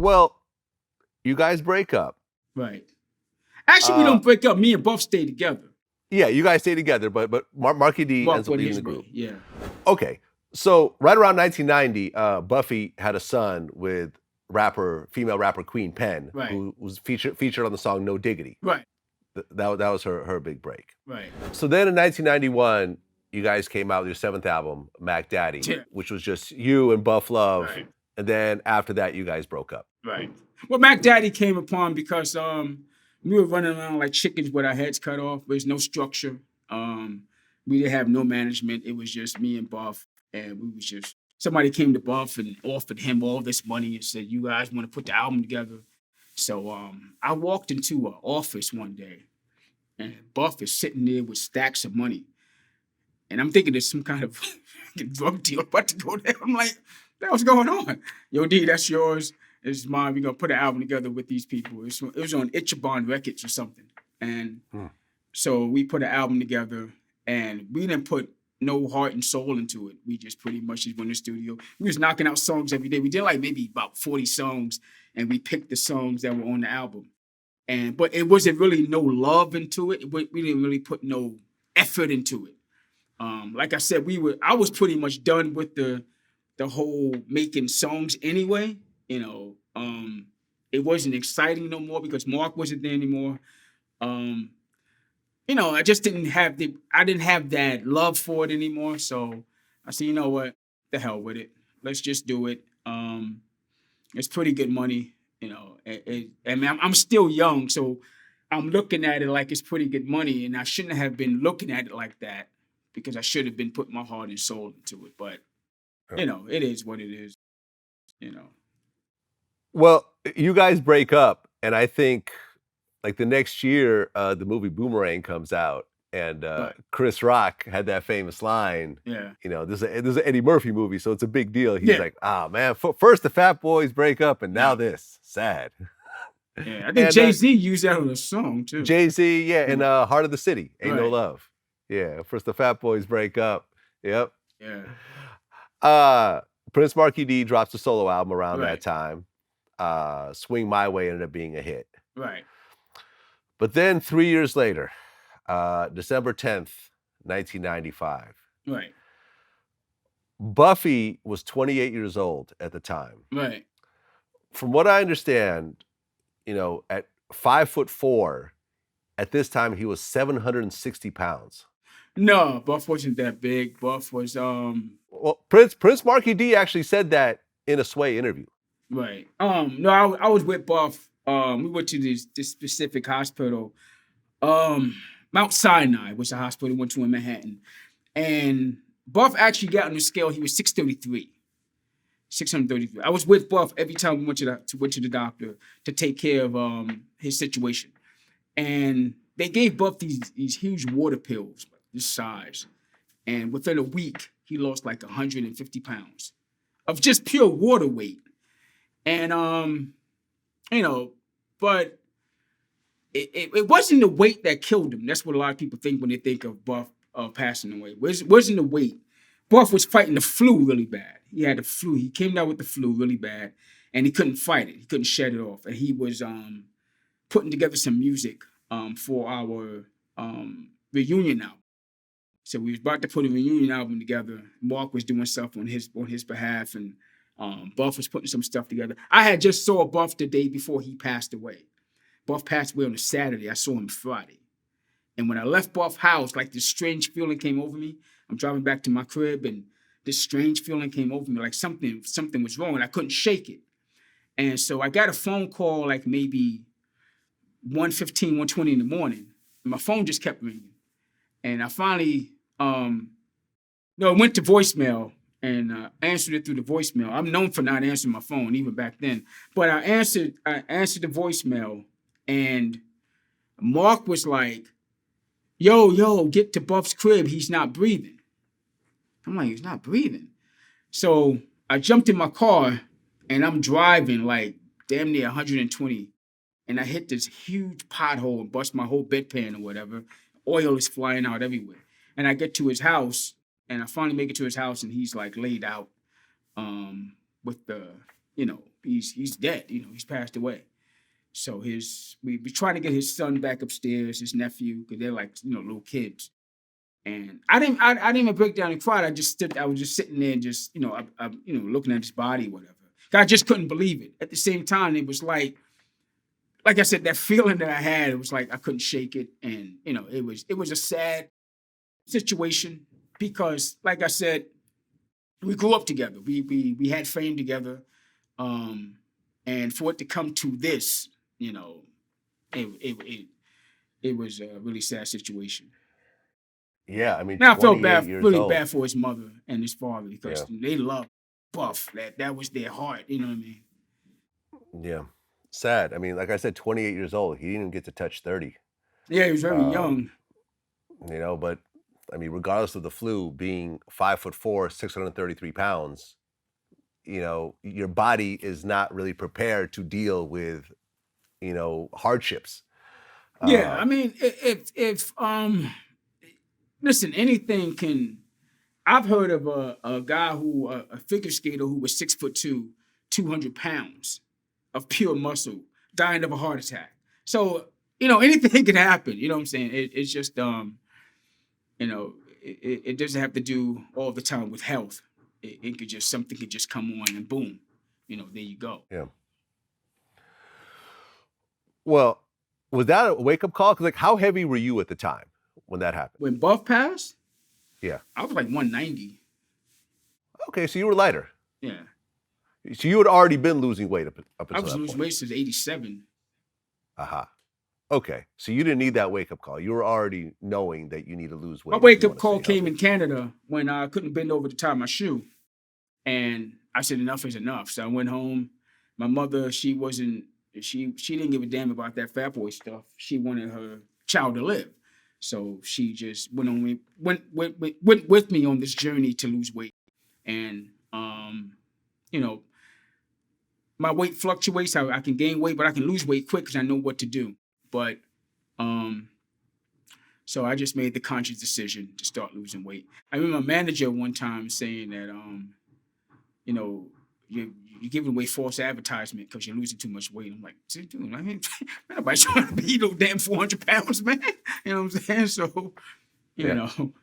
Well, you guys break up. Right. Actually, we don't break up. Me and Buff stay together. Yeah, you guys stay together, but Markie Dee Buff ends up went leaving his the group. way. Yeah. Okay, so right around 1990, Buffy had a son with female rapper Queen Pen, Right. who was featured on the song "No Diggity." Right. That was her big break. Right. So then in 1991, you guys came out with your seventh album, Mack Daddy, Yeah. which was just you and Buff Love. Right. And then after that, you guys broke up. Right. Well, Mack Daddy came upon because we were running around like chickens with our heads cut off. There's no structure. We didn't have no management. It was just me and Buff, and we was just somebody came to Buff and offered him all this money and said, "You guys want to put the album together?" So I walked into an office one day, and Buff is sitting there with stacks of money, and I'm thinking there's some kind of drug deal about to go down. I'm like, "What's going on?" "Yo, D, that's yours. This is mine. We're gonna put an album together with these people." It was on Ichabod Records or something, and so we put an album together, and we didn't put no heart and soul into it. We just pretty much just went in the studio. We was knocking out songs every day. We did like maybe about 40 songs, and we picked the songs that were on the album. But it wasn't really no love into it. We didn't really put no effort into it. Like I said, I was pretty much done with the whole making songs anyway. It wasn't exciting no more because Mark wasn't there anymore. I just didn't have that love for it anymore. So I said, you know what, the hell with it. Let's just do it. It's pretty good money. I mean, I'm still young, so I'm looking at it like it's pretty good money, and I shouldn't have been looking at it like that because I should have been putting my heart and soul into it. But it is what it is. Well, you guys break up, and I think like the next year, the movie Boomerang comes out, and Chris Rock had that famous line. Yeah. This is an Eddie Murphy movie, so it's a big deal. He's like, man, first the Fat Boys break up, and now this. Sad. Yeah, I think Jay-Z used that on a song, too. Jay-Z, yeah, in Heart of the City, Ain't No Right. Love. Yeah, first the Fat Boys break up. Yep. Yeah. Prince Markie Dee drops a solo album around Right. that time. Swing My Way ended up being a hit. Right. But then 3 years later, December 10th, 1995, Right. Buffy was 28 years old at the time. Right. From what I understand, at 5'4", at this time he was 760 pounds. No, Buff wasn't that big. Buff was Well, Prince Markie Dee actually said that in a Sway interview. Right. No, I was with Buff. We went to this specific hospital. Mount Sinai was the hospital we went to in Manhattan. And Buff actually got on the scale. He was 633. 633. I was with Buff every time we went to the doctor to take care of his situation. And they gave Buff these huge water pills, this size. And within a week, he lost like 150 pounds of just pure water weight. And but it wasn't the weight that killed him. That's what a lot of people think when they think of Buff passing away. It wasn't the weight. Buff was fighting the flu really bad. He had the flu. He came down with the flu really bad, and he couldn't fight it. He couldn't shed it off. And he was putting together some music for our reunion album. So we was about to put a reunion album together. Mark was doing stuff on his behalf, and Buff was putting some stuff together. I had just saw Buff the day before he passed away. Buff passed away on a Saturday. I saw him Friday. And when I left Buff's house, like this strange feeling came over me. I'm driving back to my crib, and this strange feeling came over me, like something was wrong, and I couldn't shake it. And so I got a phone call like maybe 1:15, 1:20 in the morning. And my phone just kept ringing. And I finally, it went to voicemail, and answered it through the voicemail. I'm known for not answering my phone, even back then. But I answered the voicemail, and Mark was like, yo, get to Buff's crib. He's not breathing. I'm like, he's not breathing. So I jumped in my car, and I'm driving like damn near 120. And I hit this huge pothole and bust my whole bedpan or whatever. Oil is flying out everywhere. And I get to his house, and I finally make it to his house, and he's like laid out with the he's dead. You know, he's passed away. So we trying to get his son back upstairs, his nephew, because they're like, you know, little kids. And I didn't even break down and cry. I was just sitting there, just looking at his body, whatever. I just couldn't believe it. At the same time, it was like I said, that feeling that I had, it was like I couldn't shake it, and you know, it was a sad situation because, like I said, we grew up together. We had fame together, and for it to come to this, you know, it was a really sad situation. Yeah, I mean, Now I felt 28 years really old. bad for his mother and his father because they loved Buff. That was their heart. You know what I mean? Yeah. Sad. I mean, like I said, 28 years old. He didn't even get to touch 30. Yeah, he was very young. You know, but I mean, regardless of the flu, being 5'4", 633 pounds, you know, your body is not really prepared to deal with, you know, hardships. Yeah, I mean, if listen, anything can. I've heard of a guy a figure skater who was 6'2", 200 pounds of pure muscle, dying of a heart attack. So, you know, anything can happen. You know what I'm saying? It's just, you know, it doesn't have to do all the time with health. It could just, something could just come on and boom, you know, there you go. Yeah. Well, was that a wake-up call? Because, like, how heavy were you at the time when that happened? When Buff passed? Yeah. I was like 190. Okay, so you were lighter. Yeah. So you had already been losing weight up until I was that losing point. weight since 87. Aha. Okay, so you didn't need that wake-up call. You were already knowing that you need to lose weight. My wake-up call came in Canada when I couldn't bend over to tie my shoe. And I said, enough is enough. So I went home. My mother, she didn't give a damn about that fat boy stuff. She wanted her child to live. So she just went with me on this journey to lose weight. And, you know, my weight fluctuates. I can gain weight, but I can lose weight quick because I know what to do. But, so I just made the conscious decision to start losing weight. I remember my manager one time saying that, you know, you're giving away false advertisement because you're losing too much weight. I'm like, dude, I mean, nobody's trying to be no damn 400 pounds, man. You know what I'm saying? So, you know,